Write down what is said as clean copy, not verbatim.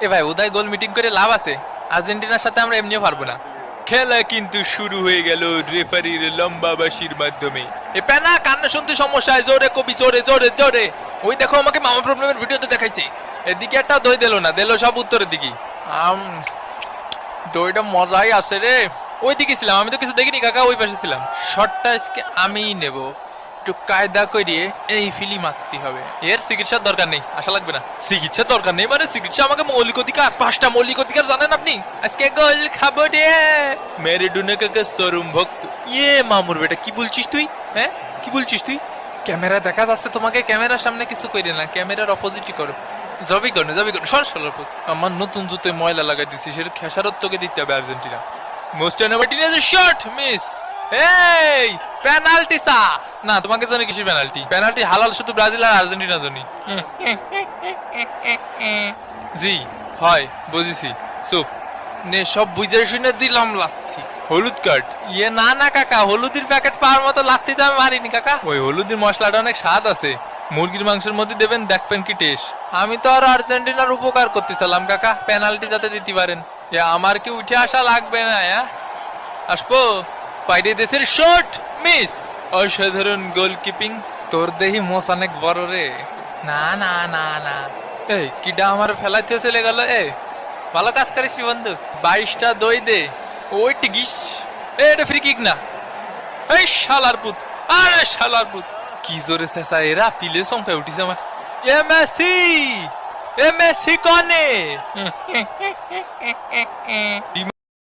এ ভাই উদয় গোল মিটিং করে লাভ আছে? আর্জেন্টিনার সাথে আমরা এমনিও পারবো না। খেলা কিন্তু শুরু হয়ে গেল রেফারির লম্বা বাঁশির মাধ্যমে। এ প্যানা কান্না শুনতে সমস্যা হয়, জোরে কবি জোরে জোরে জোরে। ওই দেখো আমাকে মামা প্রবলেমের ভিডিওতে দেখাইছে, এদিকে একটা দই দিল না, দিল সব উত্তরের দিকে। দইটা মজাই আছে রে। ওই দিকে ছিলাম আমি, তো কিছু দেখিনি কাকা, ওই পাশে ছিলাম। শটটা আজকে আমিই নেব, একটু কায়দা করিয়ে এই ফিলি মারতে হবে। এর চিকিৎসার দরকার নেই, আশা লাগবে না। চিকিৎসার দরকার নেই মানে চিকিৎসা আমাকে মৌলিক অধিকার, 5টা মৌলিক অধিকার জানেন আপনি? আজকে গোল খাবো রে। ম্যারাডোনা কাকা চরম ভক্ত। ইয়ে মামুর বেটা, কি বলছিস তুই? হ্যাঁ কি বলছিস তুই? ক্যামেরা দেখা যাচ্ছে তোমাকে, ক্যামেরার সামনে কিছু কইরে না, ক্যামেরার অপোজিটই করো। যাবি করো সর সর। আমার নতুন জুতোয় ময়লা লাগাই দিচ্ছি, সেটা খেসারত তোকে দিতে হবে আর্জেন্টিনা। মোস্টানো মার্টিনেজের শট মিস। এই পেনাল্টি সা না, তোমাকে জানি কিসের পেনাল্টি? পেনাল্টি হালাল শুধু ব্রাজিল আর আর্জেন্টিনার জন্য। জি হয় বুঝেছি, চুপ নে, সব বুঝে শুনে দিলাম লাথি। হলুদ কার্ড? ইয়ে না না কাকা, হলুদের প্যাকেট পাওয়ার মতো লাথি তো আমি মারিনি কাকা। ওই হলুদের মশলাটা অনেক স্বাদ আছে, মুরগির মাংসের মধ্যে দেবেন, দেখবেন কি টেস্ট। আমি তো আর আর্জেন্টিনার উপকার করতেছিলাম কাকা, পেনাল্টি যাতে দিতে পারেন। আমার কি উঠে আসা লাগবে না? আসবো। বাইরে দেশের শট মিস। অসাধারণ গোলকিপিং। তোর দেহি মোস অনেক বড় রে। না না না না, এই কিডা আমার ফেলাইতে চলে গেল। ভালো কাজ করিস বন্ধু। 22টা দই দে। ওই টিকিস। এটা ফ্রি কিক না। এই শালার পুত, আরে শালার পুত, কি জোরে চেঁচা এরা, পিলে চমকায় উঠিছে আমার। এ মেসি, এ মেসি কনে?